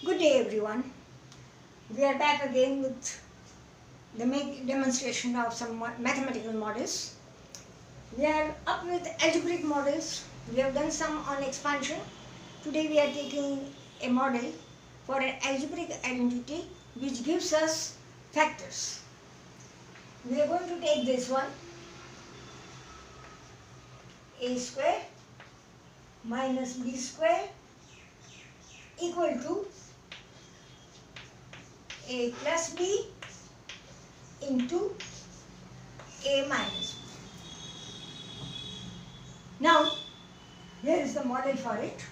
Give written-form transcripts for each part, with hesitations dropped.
Good day everyone. We are back again with the demonstration of some mathematical models. We are up with algebraic models. We have done some on expansion. Today we are taking a model for an algebraic identity which gives us factors. We are going to take this one, a square minus b square equal to a plus b into a minus b. Now, here is the model for it.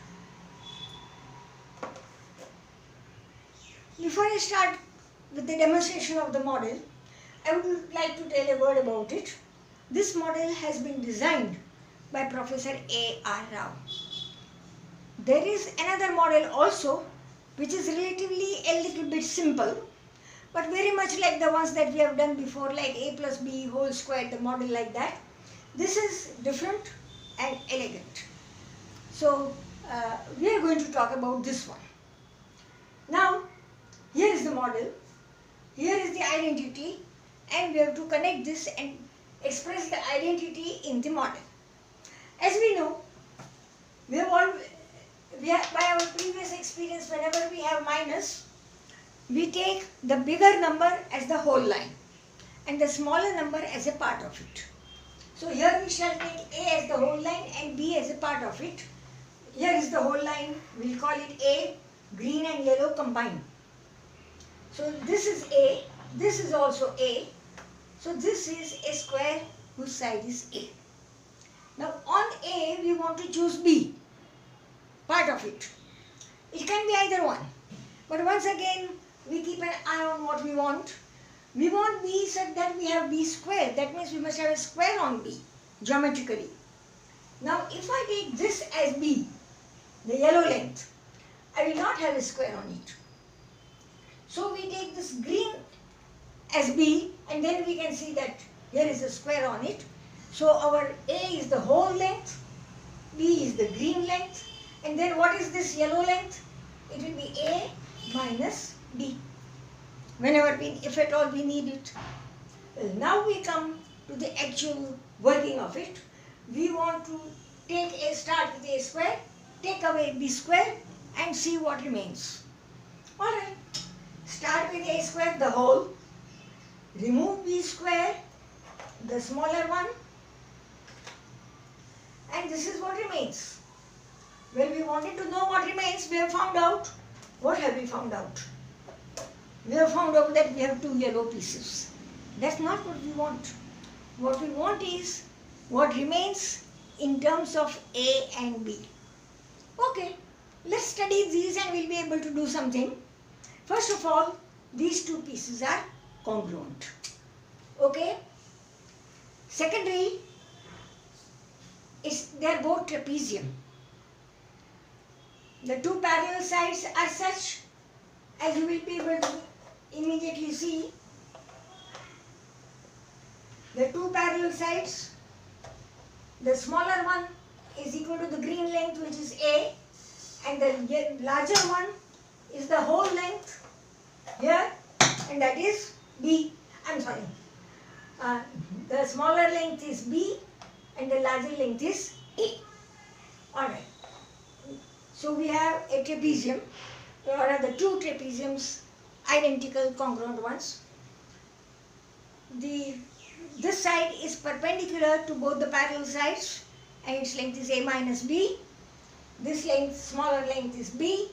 Before I start with the demonstration of the model, I would like to tell a word about it. This model has been designed by Professor A.R. Rao. There is another model also which is relatively a little bit simple, but very much like the ones that we have done before, like a plus b whole square, the model like that. This is different and elegant. So we are going to talk about this one. Now, here is the model, here is the identity, and we have to connect this and express the identity in the model. As we know, by our previous experience, whenever we have minus, we take the bigger number as the whole line and the smaller number as a part of it. So here we shall take A as the whole line and B as a part of it. Here is the whole line, we will call it A, green and yellow combined. So this is A, this is also A. So this is a square whose side is A. Now on A we want to choose B, part of it. It can be either one. But once again, we keep an eye on what we want. We want B such that we have B square. That means we must have a square on B, geometrically. Now if I take this as B, the yellow length, I will not have a square on it. So we take this green as B, and then we can see that here is a square on it. So our A is the whole length, B is the green length, and then what is this yellow length? It will be A minus B, if at all we need it. Well, now we come to the actual working of it. We want to start with A square, take away B square and see what remains. Alright, start with A square, the whole, remove B square, the smaller one, and this is what remains. Well, we wanted to know what remains, we have found out. What have we found out? We have found out that we have two yellow pieces. That's not what we want. What we want is what remains in terms of A and B. Okay, let's study these and we'll be able to do something. First of all, these two pieces are congruent. Okay? Secondly, they are both trapezium. The two parallel sides are such, as you will be able to immediately see, the two parallel sides, the smaller one is equal to the green length, which is A, and the larger one is the whole length here, and that is B. The smaller length is B and the larger length is A. Alright. So we have a trapezium, or rather two trapeziums, identical congruent ones. This side is perpendicular to both the parallel sides and its length is A minus B. This length, smaller length is B,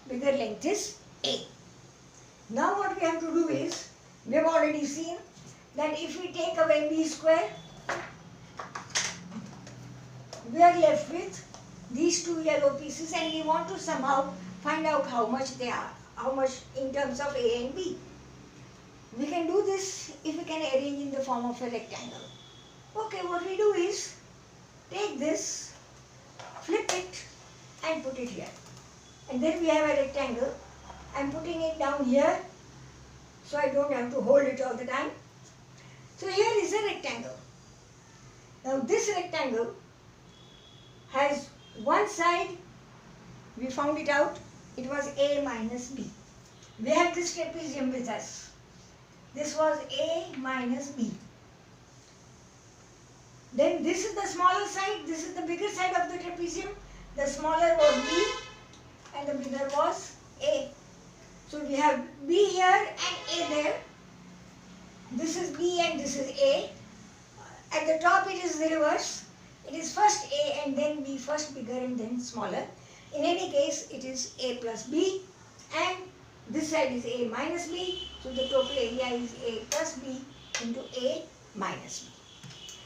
bigger length is A. Now what we have to do is, we have already seen that if we take away B square, we are left with these two yellow pieces and we want to somehow find out how much they are, how much in terms of A and B. We can do this if we can arrange in the form of a rectangle. Okay, what we do is, take this, flip it and put it here. And then we have a rectangle. I am putting it down here so I don't have to hold it all the time. So here is a rectangle. Now this rectangle has one side, we found it out, It was A minus B. We have this trapezium with us. This was A minus B. Then this is the smaller side, this is the bigger side of the trapezium. The smaller was B and the bigger was A. So we have B here and A there. This is B and this is A. At the top it is the reverse. It is first A and then B, first bigger and then smaller. In any case, it is A plus B and this side is A minus B. So the total area is A plus B into A minus B.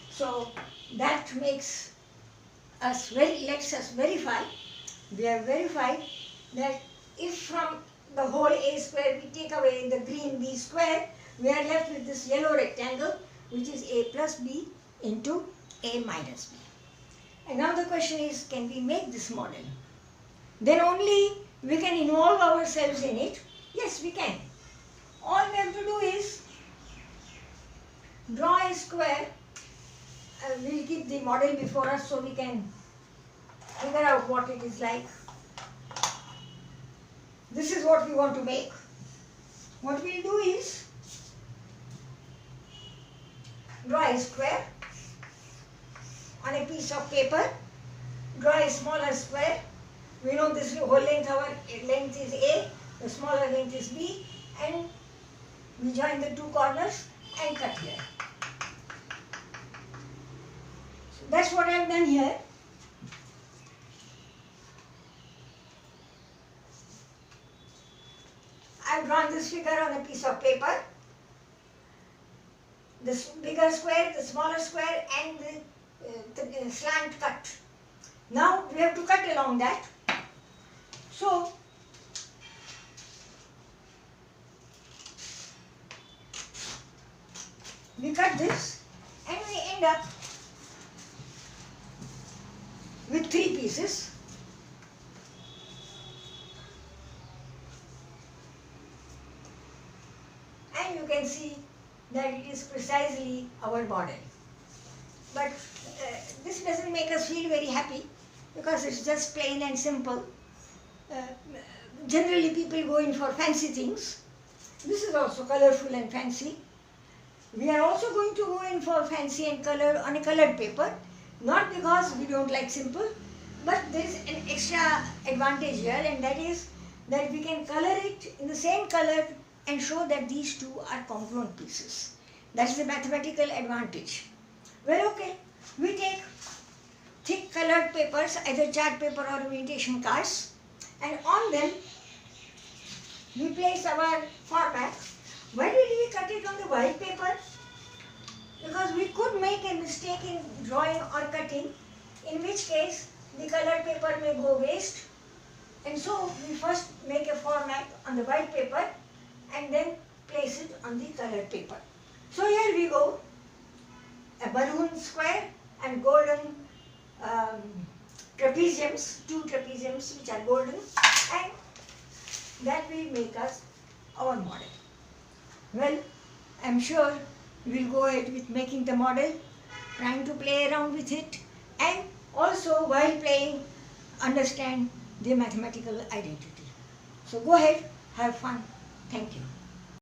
So that makes us lets us verify. We have verified that if from the whole A square we take away the green B square, we are left with this yellow rectangle, which is A plus B into A minus B. And now the question is, can we make this model? Then only we can involve ourselves in it. Yes, we can. All we have to do is draw a square. We'll keep the model before us so we can figure out what it is like. This is what we want to make. What we'll do is draw a square on a piece of paper. Draw a smaller square. We know this whole length, our length is A, the smaller length is B, and we join the two corners and cut here. So that's what I have done here. I have drawn this figure on a piece of paper. This bigger square, the smaller square, and the slant cut. Now we have to cut along that. So we cut this and we end up with 3 pieces. And you can see that it is precisely our model. But this doesn't make us feel very happy because it's just plain and simple. Generally people go in for fancy things. This is also colorful and fancy. We are also going to go in for fancy and color on a colored paper, not because we don't like simple, but there is an extra advantage here, and that is that we can color it in the same color and show that these two are congruent pieces. That is a mathematical advantage. Well, okay, we take thick colored papers, either chart paper or imitation cards, and on them we place our format. Why did we cut it on the white paper? Because we could make a mistake in drawing or cutting, in which case the colored paper may go waste. And so we first make a format on the white paper and then place it on the colored paper. So here we go, a balloon square and golden trapeziums, 2 trapeziums which are golden, and that will make us our model. Well, I am sure we will go ahead with making the model, trying to play around with it, and also while playing understand the mathematical identity. So go ahead, have fun. Thank you.